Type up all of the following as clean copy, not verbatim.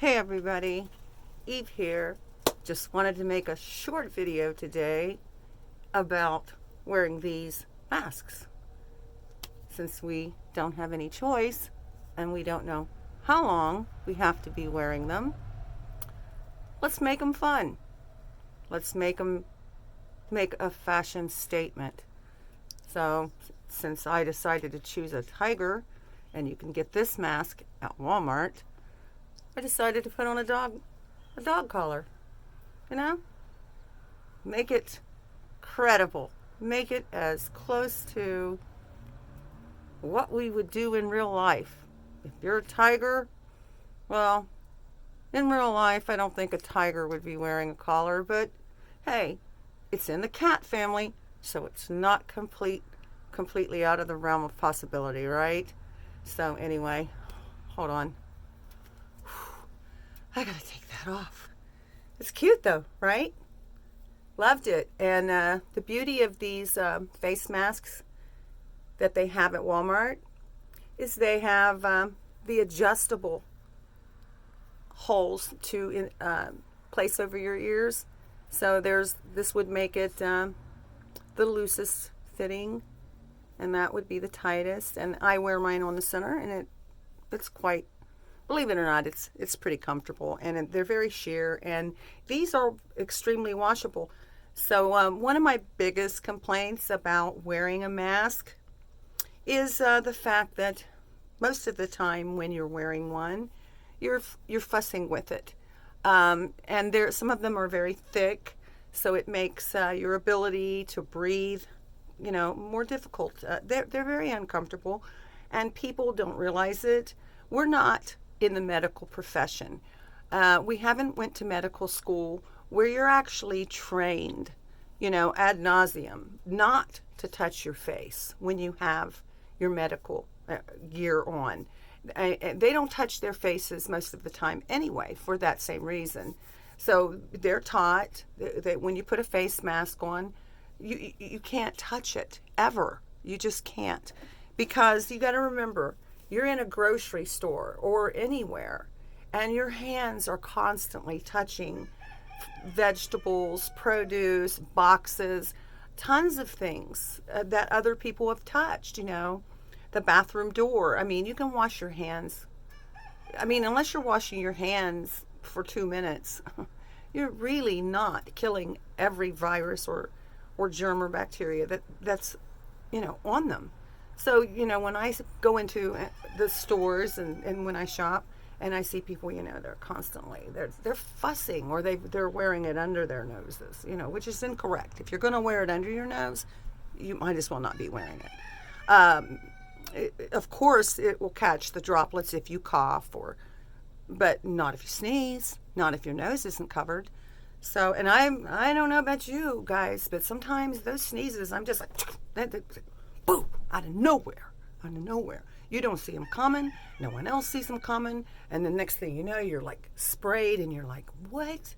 Hey everybody, Eve here. Just wanted to make a short video today about wearing these masks. Since we don't have any choice and we don't know how long we have to be wearing them, let's make them fun. Let's make them make a fashion statement. So, since I decided to choose a tiger, and you can get this mask at Walmart, I decided to put on a dog collar. You know? Make it credible. Make it as close to what we would do in real life. If you're a tiger, well, in real life, I don't think a tiger would be wearing a collar, but hey, it's in the cat family, so it's not completely out of the realm of possibility, right? So anyway, hold on. I gotta take that off. It's cute though, right? Loved it. And the beauty of these face masks that they have at Walmart is they have the adjustable holes to place over your ears. So this would make it the loosest fitting, and that would be the tightest. And I wear mine on the center, and it's quite, believe it or not, it's pretty comfortable, and they're very sheer, and these are extremely washable. So one of my biggest complaints about wearing a mask is the fact that most of the time when you're wearing one, you're fussing with it, and some of them are very thick, so it makes your ability to breathe, more difficult. They're very uncomfortable, and people don't realize it. We're not in the medical profession. We haven't went to medical school where you're actually trained, ad nauseum, not to touch your face when you have your medical gear on. They don't touch their faces most of the time anyway for that same reason. So they're taught that when you put a face mask on, you can't touch it ever. You just can't, because you got to remember, you're in a grocery store or anywhere, and your hands are constantly touching vegetables, produce, boxes, tons of things that other people have touched, the bathroom door. I mean, you can wash your hands. I mean, unless you're washing your hands for 2 minutes, you're really not killing every virus or germ or bacteria that's on them. So, when I go into the stores and when I shop and I see people, they're constantly, they're fussing, or they're wearing it under their noses, which is incorrect. If you're going to wear it under your nose, you might as well not be wearing it. Of course, it will catch the droplets if you cough, but not if you sneeze, not if your nose isn't covered. So, and I don't know about you guys, but sometimes those sneezes, I'm just like, boom, out of nowhere. You don't see them coming. No one else sees them coming. And the next thing you know, you're like sprayed, and you're like, what?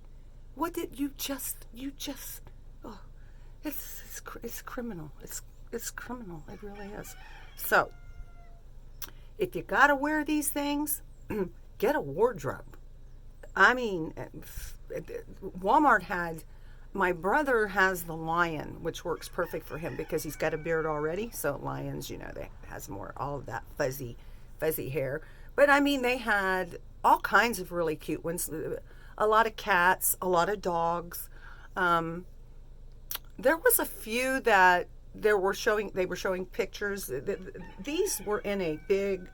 What did you just, oh, it's criminal. It's criminal. It really is. So, if you gotta wear these things, get a wardrobe. I mean, Walmart my brother has the lion, which works perfect for him because he's got a beard already. So lions, they has more, all of that fuzzy hair. But I mean, they had all kinds of really cute ones. A lot of cats, a lot of dogs. There was a few that they were showing pictures. These were in a big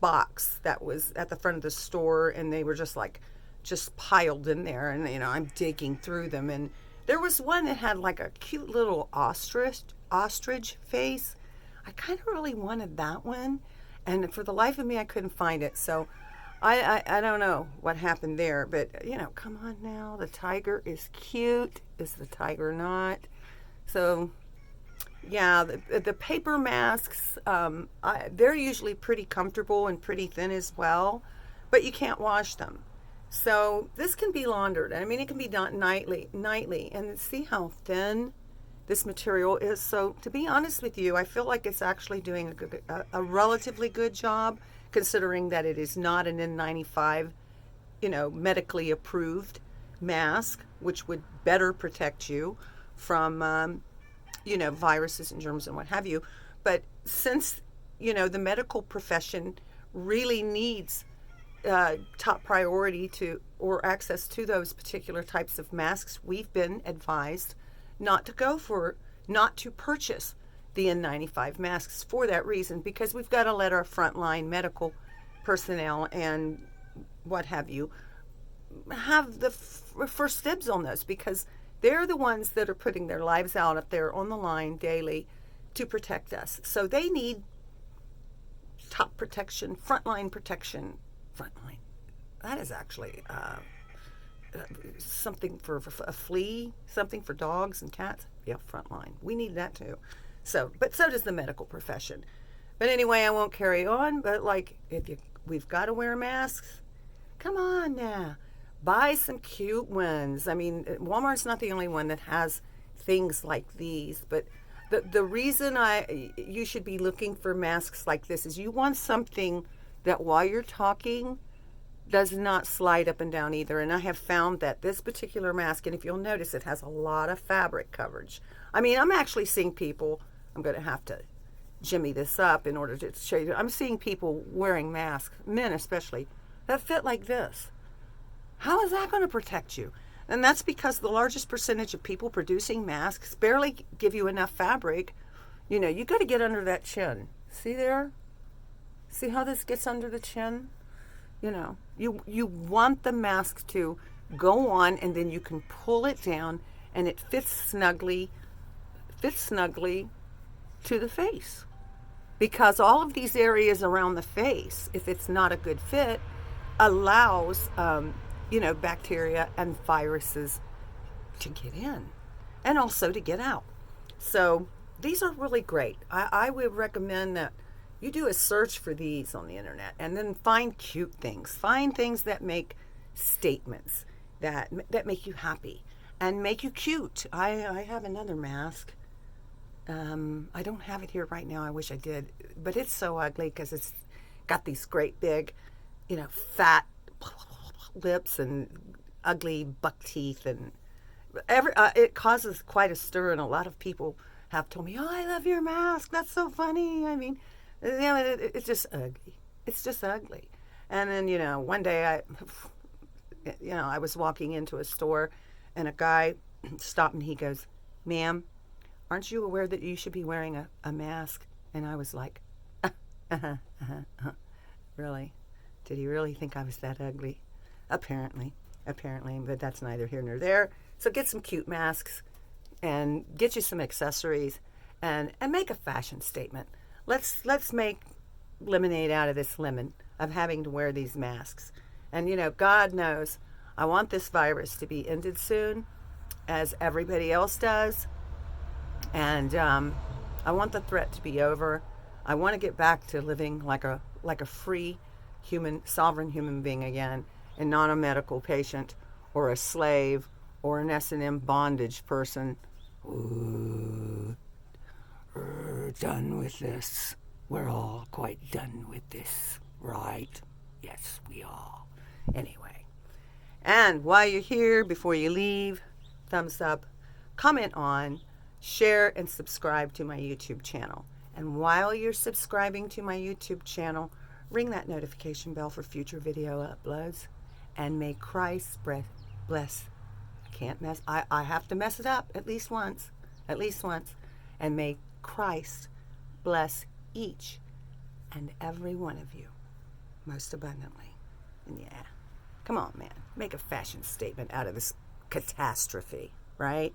box that was at the front of the store, and they were just piled in there, and I'm digging through them, and there was one that had like a cute little ostrich face. I kind of really wanted that one, and for the life of me I couldn't find it. So I don't know what happened there, but come on now, the tiger is cute. Is the tiger not? So yeah, the paper masks, they're usually pretty comfortable and pretty thin as well, but you can't wash them. So this can be laundered. I mean, it can be done nightly, and see how thin this material is. So to be honest with you, I feel like it's actually doing a relatively good job, considering that it is not an N95 medically approved mask, which would better protect you from, viruses and germs and what have you. But since, the medical profession really needs top priority to or access to those particular types of masks, we've been advised not to purchase the N95 masks for that reason, because we've got to let our frontline medical personnel and what have you have the first dibs on those, because they're the ones that are putting their lives out up there on the line daily to protect us. So they need top protection, frontline protection. Frontline. That is actually something for a flea, something for dogs and cats. Yeah, frontline. We need that too. But so does the medical profession. But anyway, I won't carry on. But we've got to wear masks. Come on now, buy some cute ones. I mean, Walmart's not the only one that has things like these. But the reason you should be looking for masks like this is you want something that while you're talking does not slide up and down either. And I have found that this particular mask, and if you'll notice, it has a lot of fabric coverage. I mean, I'm actually seeing people, I'm going to have to jimmy this up in order to show you. I'm seeing people wearing masks, men especially, that fit like this. How is that going to protect you? And that's because the largest percentage of people producing masks barely give you enough fabric. You got to get under that chin. See there? See how this gets under the chin? You want the mask to go on, and then you can pull it down, and it fits snugly to the face. Because all of these areas around the face, if it's not a good fit, allows bacteria and viruses to get in and also to get out. So these are really great. I would recommend that you do a search for these on the internet, and then find cute things. Find things that make statements, that make you happy and make you cute. I have another mask. I don't have it here right now. I wish I did. But it's so ugly because it's got these great big, fat lips and ugly buck teeth. And it causes quite a stir, and a lot of people have told me, "Oh, I love your mask. That's so funny." I mean, it's just ugly. It's just ugly. And then, one day I was walking into a store, and a guy stopped and he goes, "Ma'am, aren't you aware that you should be wearing a mask?" And I was like, really? Did he really think I was that ugly? Apparently, but that's neither here nor there. So get some cute masks and get you some accessories and make a fashion statement. Let's make lemonade out of this lemon of having to wear these masks. And God knows I want this virus to be ended soon, as everybody else does. And I want the threat to be over. I want to get back to living like a free sovereign human being again, and not a medical patient or a slave or an S&M bondage person. Ooh. We're done with this. We're all quite done with this, right? Yes, we are. Anyway. And while you're here, before you leave, thumbs up, comment on, share, and subscribe to my YouTube channel. And while you're subscribing to my YouTube channel, ring that notification bell for future video uploads. And may Christ bless. I have to mess it up at least once. And may Christ bless each and every one of you most abundantly. And yeah, come on, man. Make a fashion statement out of this catastrophe, right?